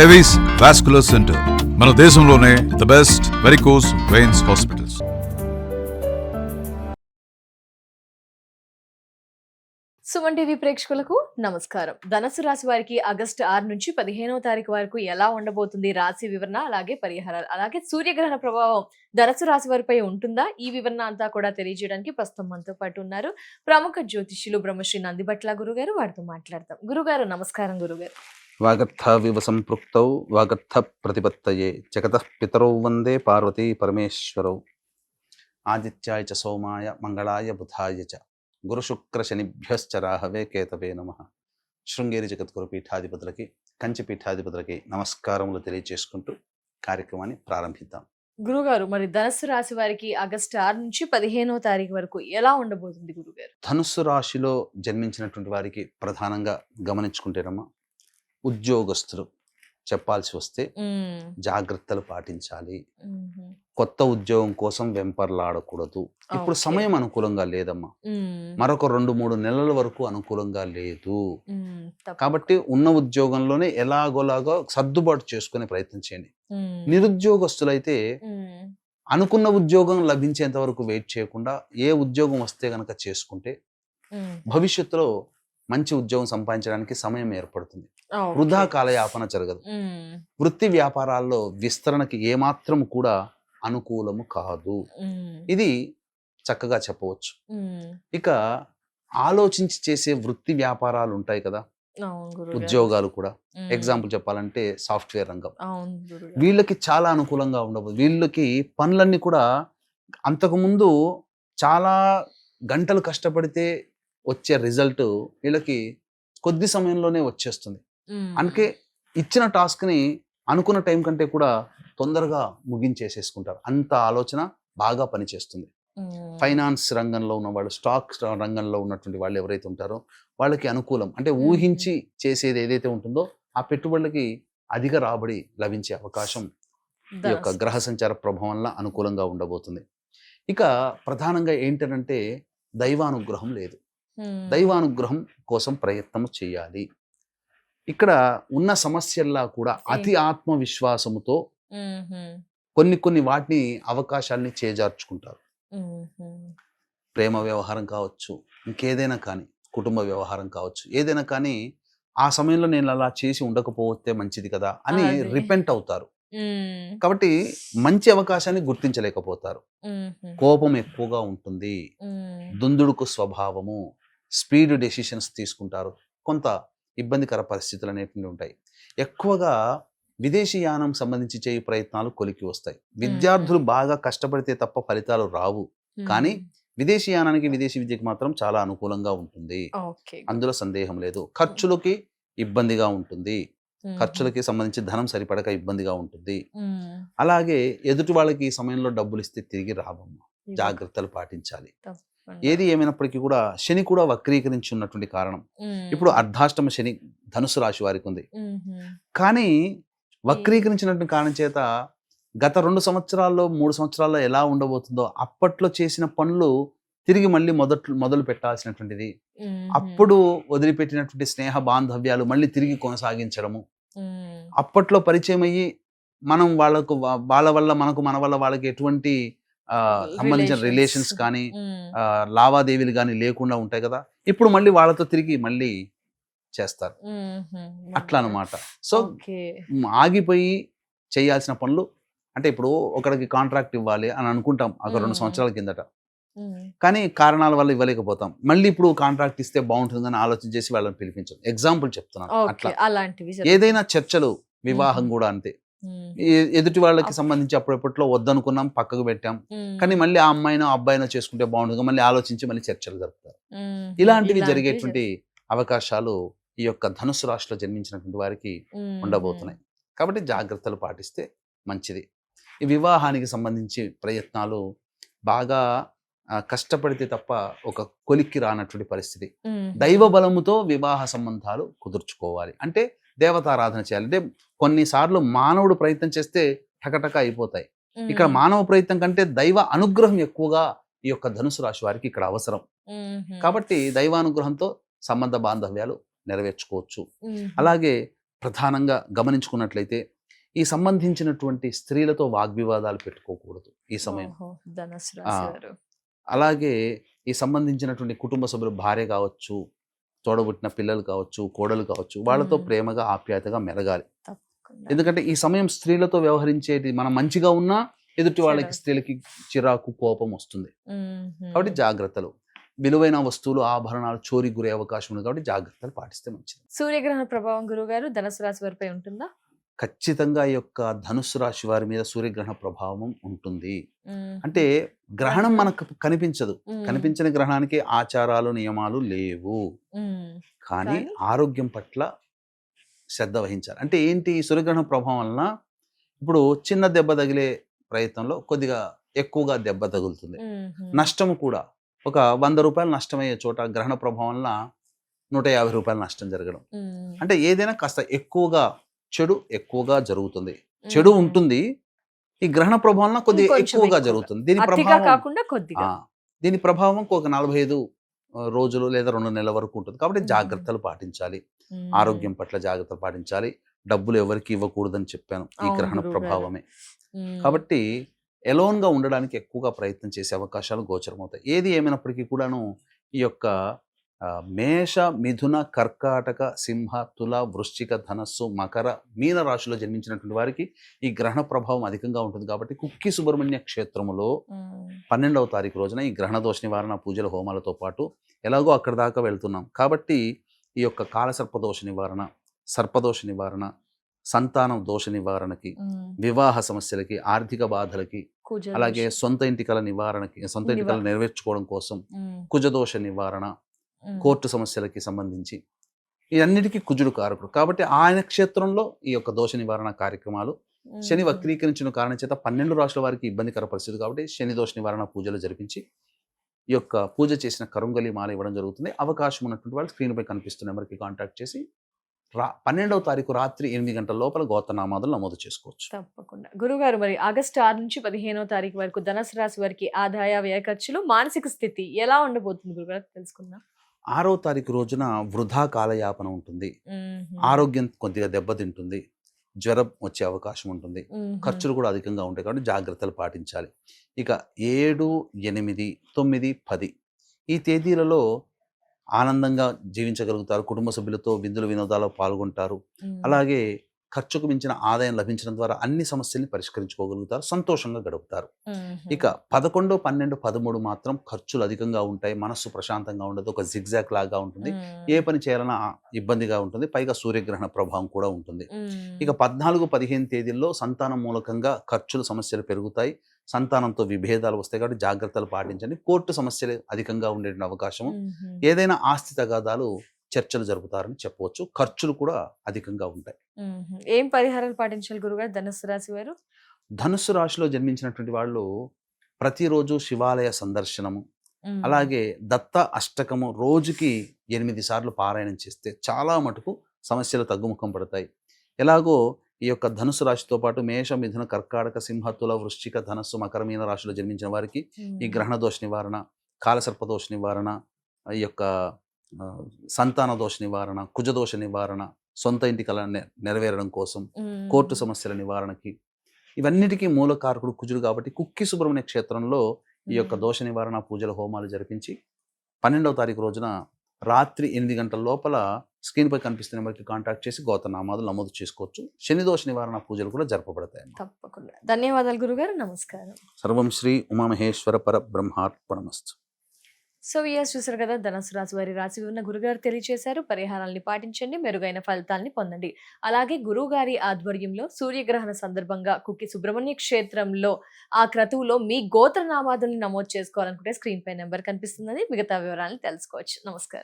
Avis vascular centre మన దేశంలోనే the best varicose veins hospitals. Suman TV ప్రేక్షకులకు నమస్కారం. ధనుసు రాశి వారికి ఆగస్టు 6 నుంచి 15వ తారీఖు వరకు ఎలా ఉండబోతుంది రాశి వివరణ, అలాగే పరిహారాలు, అలాగే సూర్యగ్రహణ ప్రభావం ధనుసు రాశి వారిపై ఉంటుందా, ఈ వివరణ అంతా కూడా తెలియజేయడానికి ప్రస్తుతం మనతో పాటు ఉన్నారు ప్రముఖ జ్యోతిష్యులు బ్రహ్మశ్రీ నందిబట్ల గురుగారు. వారితో మాట్లాడతాం. గురుగారు నమస్కారం. గురుగారు, వాగర్థవివ సంపృక్తౌ వాగర్థ ప్రతిపత్తయే జగతః పితరౌ వందే పార్వతీ పరమేశ్వరౌ. ఆదిత్యాయ చ సోమాయ మంగళాయ బుధాయ చ గురుశుక్ర శనిభ్యశ్చ రాహవే కేతవే నమః. శృంగేరి జగద్గురు పీఠాధిపతులకి, కంచి పీఠాధిపతులకి నమస్కారములు తెలియజేసుకుంటూ కార్యక్రమాన్ని ప్రారంభిద్దాం. గురుగారు, మరి ధనుసు రాశి వారికి ఆగస్టు 6 నుంచి 15వ తారీఖు వరకు ఎలా ఉండబోతుంది గురుగారు? ధనుస్సు రాశిలో జన్మించినటువంటి వారికి ప్రధానంగా గమనించుకుంటేనమ్మా, ఉద్యోగస్తులు చెప్పాల్సి వస్తే జాగ్రత్తలు పాటించాలి. కొత్త ఉద్యోగం కోసం వెంపర్లాడకూడదు. ఇప్పుడు సమయం అనుకూలంగా లేదమ్మా. మరొక 2-3 నెలల వరకు అనుకూలంగా లేదు. కాబట్టి ఉన్న ఉద్యోగంలోనే ఎలాగోలాగో సర్దుబాటు చేసుకునే ప్రయత్నం చేయండి. నిరుద్యోగస్తులైతే అనుకున్న ఉద్యోగం లభించేంత వరకు వెయిట్ చేయకుండా ఏ ఉద్యోగం వస్తే గనక చేసుకుంటే భవిష్యత్తులో మంచి ఉద్యోగం సంపాదించడానికి సమయం ఏర్పడుతుంది. వృధా కాలయాపన జరగదు. వృత్తి వ్యాపారాల్లో విస్తరణకి ఏమాత్రం కూడా అనుకూలము కాదు. ఇది చక్కగా చెప్పవచ్చు. ఇక ఆలోచించి చేసే వృత్తి వ్యాపారాలు ఉంటాయి కదా, ఉద్యోగాలు కూడా. ఎగ్జాంపుల్ చెప్పాలంటే సాఫ్ట్వేర్ రంగం, వీళ్ళకి చాలా అనుకూలంగా ఉండబోదు. వీళ్ళకి పనులన్నీ కూడా అంతకుముందు చాలా గంటలు కష్టపడితే వచ్చే రిజల్ట్ వీళ్ళకి కొద్ది సమయంలోనే వచ్చేస్తుంది. అందుకే ఇచ్చిన టాస్క్ ని అనుకున్న టైం కంటే కూడా తొందరగా ముగించేసేసుకుంటారు. అంత ఆలోచన బాగా పనిచేస్తుంది. ఫైనాన్స్ రంగంలో ఉన్న వాళ్ళు, స్టాక్ రంగంలో ఉన్నటువంటి వాళ్ళు ఎవరైతే ఉంటారో వాళ్ళకి అనుకూలం. అంటే ఊహించి చేసేది ఏదైతే ఉంటుందో ఆ పెట్టుబడులకి అధిక రాబడి లభించే అవకాశం ఈ యొక్క గ్రహ సంచార ప్రభావం వల్ల అనుకూలంగా ఉండబోతుంది. ఇక ప్రధానంగా ఏంటంటే దైవానుగ్రహం లేదు. దైవానుగ్రహం కోసం ప్రయత్నం చేయాలి. ఇక్కడ ఉన్న సమస్యల్లా కూడా అతి ఆత్మవిశ్వాసముతో కొన్ని వాటిని అవకాశాలని చేజార్చుకుంటారు. ప్రేమ వ్యవహారం కావచ్చు, ఇంకేదైనా కానీ, కుటుంబ వ్యవహారం కావచ్చు, ఏదైనా కానీ ఆ సమయంలో నేను అలా చేసి ఉండకపోతే మంచిది కదా అని రిపెంట్ అవుతారు. కాబట్టి మంచి అవకాశాన్ని గుర్తించలేకపోతారు. కోపం ఎక్కువగా ఉంటుంది, దుందుడుకు స్వభావము, స్పీడ్ డెసిషన్స్ తీసుకుంటారు. కొంత ఇబ్బందికర పరిస్థితులు అనేటివి ఉంటాయి. ఎక్కువగా విదేశీయానం సంబంధించి చేయు ప్రయత్నాలు కొలికి వస్తాయి. విద్యార్థులు బాగా కష్టపడితే తప్ప ఫలితాలు రావు. కానీ విదేశీయానానికి, విదేశీ విద్యకి మాత్రం చాలా అనుకూలంగా ఉంటుంది. అందులో సందేహం లేదు. ఖర్చులకి ఇబ్బందిగా ఉంటుంది. ఖర్చులకి సంబంధించి ధనం సరిపడక ఇబ్బందిగా ఉంటుంది. అలాగే ఎదుటి వాళ్ళకి ఈ సమయంలో డబ్బులు ఇస్తే తిరిగి రావమ్మ. జాగ్రత్తలు పాటించాలి. ఏది ఏమైనప్పటికీ కూడా శని కూడా వక్రీకరించి ఉన్నటువంటి కారణం. ఇప్పుడు అర్ధాష్టమ శని ధనుసు రాశి వారికి ఉంది. కానీ వక్రీకరించినటువంటి కారణం చేత గత 2 సంవత్సరాల్లో 3 సంవత్సరాల్లో ఎలా ఉండబోతుందో అప్పట్లో చేసిన పనులు తిరిగి మళ్ళీ మొదలు పెట్టాల్సినటువంటిది. అప్పుడు వదిలిపెట్టినటువంటి స్నేహ బాంధవ్యాలు మళ్ళీ తిరిగి కొనసాగించడము. అప్పట్లో పరిచయం అయ్యి మనం వాళ్ళ వల్ల మనకు, మన వల్ల వాళ్ళకి ఎటువంటి సంబంధించిన రిలేషన్స్ కానీ లావాదేవీలు కానీ లేకుండా ఉంటాయి కదా. ఇప్పుడు మళ్ళీ వాళ్ళతో తిరిగి మళ్ళీ చేస్తారు. అట్లా అనమాట. సో ఆగిపోయి చేయాల్సిన పనులు, అంటే ఇప్పుడు ఒకరికి కాంట్రాక్ట్ ఇవ్వాలి అని అనుకుంటాం ఒక 2 సంవత్సరాల కిందట, కానీ కారణాల వల్ల ఇవ్వలేకపోతాం. మళ్ళీ ఇప్పుడు కాంట్రాక్ట్ ఇస్తే బాగుంటుందని ఆలోచన చేసి వాళ్ళని పిలిపించాం. ఎగ్జాంపుల్ చెప్తున్నాను. అట్లా ఏదైనా చర్చలు, వివాహం కూడా అంతే. ఎదుటి వాళ్ళకి సంబంధించి అప్పుడప్పట్లో వద్దనుకున్నాం, పక్కకు పెట్టాం, కానీ మళ్ళీ ఆ అమ్మాయినో అబ్బాయినో చేసుకుంటే బాగుంటుంది, మళ్ళీ ఆలోచించి మళ్ళీ చర్చలు జరుపుతారు. ఇలాంటివి జరిగేటువంటి అవకాశాలు ఈ యొక్క ధనుసు రాశిలో జన్మించినటువంటి వారికి ఉండబోతున్నాయి. కాబట్టి జాగ్రత్తలు పాటిస్తే మంచిది. ఈ వివాహానికి సంబంధించి ప్రయత్నాలు బాగా కష్టపడితే తప్ప ఒక కొలిక్కి రానటువంటి పరిస్థితి. దైవ బలముతో వివాహ సంబంధాలు కుదుర్చుకోవాలి. అంటే దేవతారాధన చేయాలి. అంటే కొన్నిసార్లు మానవుడు ప్రయత్నం చేస్తే టకటక అయిపోతాయి. ఇక్కడ మానవ ప్రయత్నం కంటే దైవ అనుగ్రహం ఎక్కువగా ఈ యొక్క ధనుసు రాశి వారికి ఇక్కడ అవసరం. కాబట్టి దైవానుగ్రహంతో సంబంధ బాంధవ్యాలు నెరవేర్చుకోవచ్చు. అలాగే ప్రధానంగా గమనించుకున్నట్లయితే ఈ సంబంధించినటువంటి స్త్రీలతో వాగ్వివాదాలు పెట్టుకోకూడదు ఈ సమయం. ఓహో, ధనుసు రాశి ఆ. వారు. అలాగే ఈ సంబంధించినటువంటి కుటుంబ సభ్యులు, భార్య కావచ్చు, తోడబుట్టిన పిల్లలు కావచ్చు, కోడలు కావచ్చు, వాళ్ళతో ప్రేమగా ఆప్యాయతగా మెలగాలి. తప్పకుండా. ఎందుకంటే ఈ సమయం స్త్రీలతో వ్యవహరించేది, మనం మంచిగా ఉన్నా ఎదుటి వాళ్ళకి, చెడు. స్త్రీలకి చిరాకు, కోపం వస్తుంది. మ్మ్. కాబట్టి జాగ్రత్తలు. విలువైన వస్తువులు, ఆభరణాలు చోరీకి గురే అవకాశం ఉంది కాబట్టి జాగ్రత్తలు పాటిస్తే మంచిది. సూర్యగ్రహణ ప్రభావం గురుగారు ధనుసు రాశి వారిపై ఉంటుందా? ఖచ్చితంగా ఈ యొక్క ధనుస్సు రాశి వారి మీద సూర్యగ్రహణ ప్రభావం ఉంటుంది. మ్మ్. అంటే గ్రహణం మనకు కనిపించదు. మ్మ్. కనిపించని గ్రహణానికి ఆచారాలు, నియమాలు లేవు. మ్మ్. కానీ కానీ? ఆరోగ్యం పట్ల శ్రద్ధ వహించాలి. అంటే ఏంటి, సూర్యగ్రహణ ప్రభావం వలన ఇప్పుడు చిన్న దెబ్బ తగిలే ప్రయత్నంలో కొద్దిగా ఎక్కువగా దెబ్బ తగులుతుంది. మ్మ్. నష్టము కూడా ఒక 100 రూపాయలు నష్టమయ్యే చోట గ్రహణ ప్రభావం వలన 150 రూపాయల నష్టం జరగడం. మ్మ్. అంటే ఏదైనా కాస్త ఎక్కువగా, చెడు ఎక్కువగా జరుగుతుంది. చెడు మ్మ్. ఉంటుంది, ఈ గ్రహణ ప్రభావం వలన కొద్దిగా ఇంకొంచెం ఎక్కువగా ఎక్కువగా. జరుగుతుంది. దీని అతిగా ప్రభావం కాకుండా కొద్దిగా. దీని ప్రభావం ఒక 45 రోజులు లేదా 2 నెలల వరకు ఉంటుంది. కాబట్టి మ్మ్. జాగ్రత్తలు పాటించాలి. మ్మ్. ఆరోగ్యం పట్ల జాగ్రత్తలు పాటించాలి. డబ్బులు ఎవరికి ఇవ్వకూడదని చెప్పాను ఈ అవును గ్రహణ గురువుగారు. ప్రభావమే. మ్మ్. కాబట్టి ఎలోన్గా ఉండడానికి ఎక్కువగా ప్రయత్నం చేసే అవకాశాలు గోచరమవుతాయి. ఏది ఏమైనప్పటికీ కూడాను ఈ యొక్క మేష, మిథున, కర్కాటక, సింహ, తుల, వృశ్చిక, ధనస్సు, మకర, మీన రాశిలో జన్మించినటువంటి వారికి ఈ గ్రహణ ప్రభావం అధికంగా ఉంటుంది. కాబట్టి కుక్కి సుబ్రహ్మణ్య క్షేత్రములో మ్మ్. 12వ తారీఖు రోజున ఈ గ్రహణ దోష నివారణ పూజల హోమాలతో పాటు ఎలాగో అక్కడ దాకా వెళ్తున్నాం కాబట్టి ఈ యొక్క కాలసర్పదోష నివారణ, సర్పదోష నివారణ, సంతానం దోష నివారణకి, మ్మ్. వివాహ సమస్యలకి, ఆర్థిక బాధలకి, కుజ అలాగే దోషం. సొంత ఇంటికల నివారణకి, సొంత ఇంటికలు నెరవేర్చుకోవడం కోసం మ్మ్. కుజదోష నివారణ, మ్మ్. కోర్టు సమస్యలకి సంబంధించి ఇవన్నిటికీ కుజుడు కారకుడు. కాబట్టి ఆయన క్షేత్రంలో ఈ యొక్క దోష నివారణ కార్యక్రమాలు, శని మ్మ్. వక్రీకరించిన కారణం చేత 12 రాశుల వారికి ఇబ్బందికర పరిస్థితి కాబట్టి శని దోష నివారణ పూజలు జరిపించి ఈ యొక్క పూజ చేసిన కరుంగలి మాల ఇవ్వడం జరుగుతుంది. అవకాశం ఉన్నటువంటి వాళ్ళు స్క్రీన్పై కనిపిస్తున్న నెంబర్కి కాంటాక్ట్ చేసి 12వ తారీఖు రాత్రి 8 గంటల లోపల గోత్రనామాదులు నమోదు చేసుకోవచ్చు. తప్పకుండా. గురుగారు, మరి ఆగస్టు 6 నుంచి 15వ తారీఖు వరకు ధనుసు రాశి వారికి ఆదాయ, వ్యయ ఖర్చులు, మానసిక స్థితి ఎలా ఉండబోతుంది గురుగారు తెలుసుకుందాం. 6వ తారీఖు రోజున వృధా కాలయాపన ఉంటుంది. ఆరోగ్యం కొద్దిగా దెబ్బతింటుంది. జ్వరం వచ్చే అవకాశం ఉంటుంది. ఖర్చులు కూడా అధికంగా ఉంటాయి కాబట్టి జాగ్రత్తలు పాటించాలి. ఇక 7, 8, 9, 10 ఈ తేదీలలో ఆనందంగా జీవించగలుగుతారు. కుటుంబ సభ్యులతో విందులు వినోదాల్లో పాల్గొంటారు. అలాగే ఖర్చుకు మించిన ఆదాయం లభించడం ద్వారా అన్ని సమస్యల్ని పరిష్కరించుకోగలుగుతారు. సంతోషంగా గడుపుతారు. ఇక 11, 12, 13 మాత్రం ఖర్చులు అధికంగా ఉంటాయి. మనస్సు ప్రశాంతంగా ఉండదు. ఒక జిగ్జాగ్ లాగా ఉంటుంది. ఏ పని చేయాలన్నా ఇబ్బందిగా ఉంటుంది. పైగా సూర్యగ్రహణ ప్రభావం కూడా ఉంటుంది. ఇక 14, 15 తేదీల్లో సంతానం మూలకంగా ఖర్చులు, సమస్యలు పెరుగుతాయి. సంతానంతో విభేదాలు వస్తాయి కాబట్టి జాగ్రత్తలు పాటించండి. కోర్టు సమస్యలు అధికంగా ఉండే అవకాశం, ఏదైనా ఆస్తి తగాదాలు, చర్చలు జరుపుతారని చెప్పవచ్చు. ఖర్చులు కూడా అధికంగా ఉంటాయి. ఏం పరిహారాలు పాటించాలి గురుగారు ధనుసు రాశి వారు? ధనుస్సు రాశిలో జన్మించినటువంటి వాళ్ళు ప్రతిరోజు శివాలయ సందర్శనము, అలాగే దత్త అష్టకము రోజుకి 8 సార్లు పారాయణం చేస్తే చాలా మటుకు సమస్యలు తగ్గుముఖం పడతాయి. ఎలాగో ఈ యొక్క ధనుసు రాశితో పాటు మేష, మిథున, కర్కాటక, సింహ, తుల, వృశ్చిక, ధనస్సు, మకర, మీన రాశిలో జన్మించిన వారికి ఈ గ్రహణ దోష నివారణ, కాలసర్పదోష నివారణ, ఈ యొక్క సంతాన దోష నివారణ, కుజదోష నివారణ, సొంత ఇంటి కల నెరవేరడం కోసం, కోర్టు సమస్యల నివారణకి, ఇవన్నిటికీ మూలకారకుడు కుజుడు కాబట్టి కుక్కి సుబ్రహ్మణ్య క్షేత్రంలో ఈ యొక్క దోష నివారణ పూజల హోమాలు జరిపించి 12వ తారీఖు రోజున రాత్రి 8 గంటల లోపల స్క్రీన్పై కనిపిస్తున్న నెంబర్కి కాంటాక్ట్ చేసి గోత్రనామాదులు నమోదు చేసుకోవచ్చు. శని దోష నివారణ పూజలు కూడా జరపబడతాయి. తప్పకుండా. ధన్యవాదాలు గురుగారు. నమస్కారం. సర్వం శ్రీ ఉమామహేశ్వర పర బ్రహ్మార్పణమస్తు. సో వియర్స్, చూసారు కదా, ధనుసు రాశి వారి రాశి ఉన్న గురుగారు తెలియజేశారు. పరిహారాల్ని పాటించండి, మెరుగైన ఫలితాల్ని పొందండి. అలాగే గురువు గారి ఆధ్వర్యంలో సూర్యగ్రహణ సందర్భంగా కుక్కి సుబ్రహ్మణ్య క్షేత్రంలో ఆ క్రతువులో మీ గోత్రనామాదుల్ని నమోదు చేసుకోవాలనుకుంటే స్క్రీన్ పై నెంబర్ కనిపిస్తుందని మిగతా వివరాలను తెలుసుకోవచ్చు. నమస్కారం.